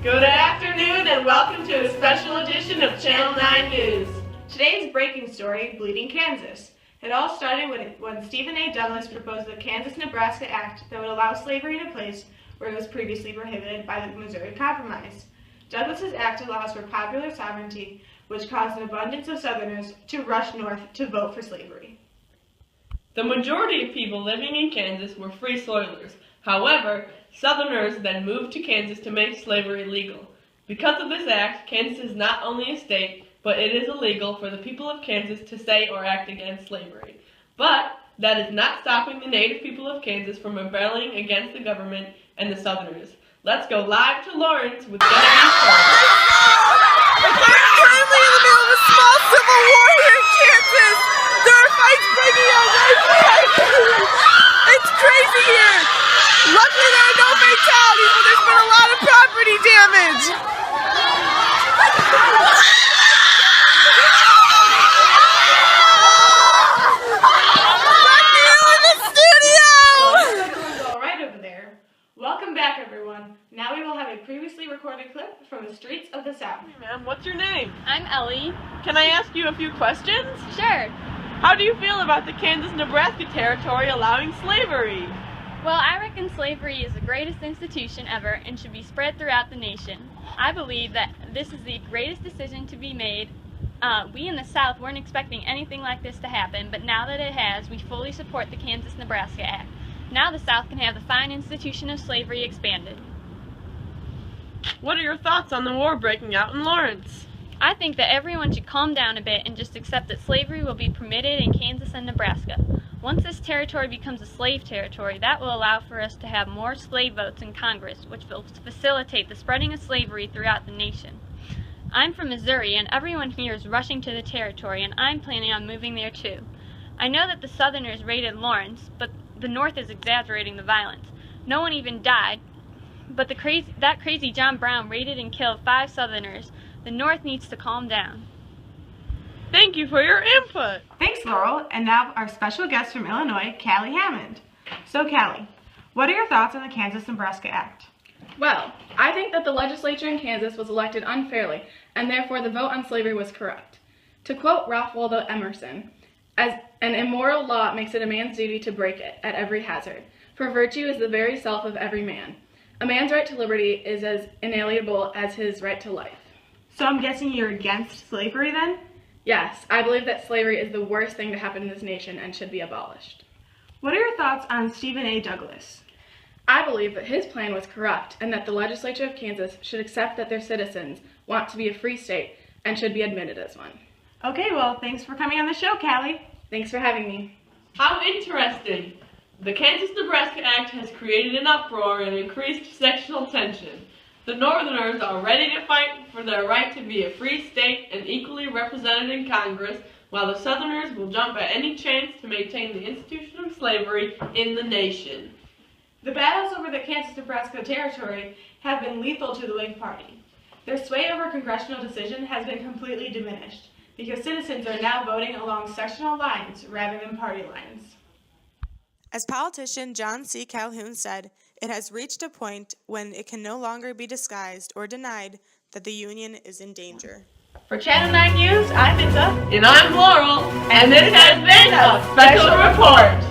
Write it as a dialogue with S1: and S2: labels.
S1: Good afternoon and welcome to a special edition of Channel 9 News. Today's breaking story, Bleeding Kansas. It all started when Stephen A. Douglas proposed the Kansas-Nebraska Act that would allow slavery in a place where it was previously prohibited by the Missouri Compromise. Douglas's act allows for popular sovereignty, which caused an abundance of Southerners to rush north to vote for slavery.
S2: The majority of people living in Kansas were free soilers. However, Southerners then moved to Kansas to make slavery legal. Because of this act, Kansas is not only a state, but it is illegal for the people of Kansas to say or act against slavery. But that is not stopping the native people of Kansas from rebelling against the government and the Southerners. Let's go live to Lawrence with Genna.
S3: We're currently in the middle of a small civil war here in Kansas. There are fights breaking out right behind me. It's crazy here. Luckily there are no fatalities, but there's been a lot of property damage. Back to you in the studio.
S1: All right over there. Welcome back, everyone. Now we will have a previously recorded clip from the streets of the South.
S2: Hey ma'am, what's your name?
S4: I'm Ellie.
S2: Can I ask you a few questions?
S4: Sure.
S2: How do you feel about the Kansas-Nebraska territory allowing slavery?
S4: Well, I reckon slavery is the greatest institution ever and should be spread throughout the nation. I believe that this is the greatest decision to be made. We in the South weren't expecting anything like this to happen, but now that it has, we fully support the Kansas-Nebraska Act. Now the South can have the fine institution of slavery expanded.
S2: What are your thoughts on the war breaking out in Lawrence?
S4: I think that everyone should calm down a bit and just accept that slavery will be permitted in Kansas and Nebraska. Once this territory becomes a slave territory, that will allow for us to have more slave votes in Congress, which will facilitate the spreading of slavery throughout the nation. I'm from Missouri, and everyone here is rushing to the territory, and I'm planning on moving there too. I know that the Southerners raided Lawrence, but the North is exaggerating the violence. No one even died, but that crazy John Brown raided and killed 5 Southerners. The North needs to calm down.
S2: Thank you for your input.
S1: Thanks, Laurel. And now our special guest from Illinois, Callie Hammond. So, Callie, what are your thoughts on the Kansas-Nebraska Act?
S5: Well, I think that the legislature in Kansas was elected unfairly, and therefore the vote on slavery was corrupt. To quote Ralph Waldo Emerson, "As an immoral law makes it a man's duty to break it at every hazard, for virtue is the very self of every man. A man's right to liberty is as inalienable as his right to life."
S1: So I'm guessing you're against slavery then?
S5: Yes, I believe that slavery is the worst thing to happen in this nation and should be abolished.
S1: What are your thoughts on Stephen A. Douglas?
S5: I believe that his plan was corrupt and that the legislature of Kansas should accept that their citizens want to be a free state and should be admitted as one.
S1: Okay, well, thanks for coming on the show, Callie.
S5: Thanks for having me.
S2: How interesting. The Kansas-Nebraska Act has created an uproar and increased sectional tension. The Northerners are ready to fight for their right to be a free state and equally represented in Congress, while the Southerners will jump at any chance to maintain the institution of slavery in the nation.
S1: The battles over the Kansas-Nebraska territory have been lethal to the Whig Party. Their sway over congressional decision has been completely diminished, because citizens are now voting along sectional lines rather than party lines.
S3: As politician John C. Calhoun said, it has reached a point when it can no longer be disguised or denied that the Union is in danger.
S1: For Channel 9 News, I'm Inta.
S2: And I'm Laurel, and this has been a special report.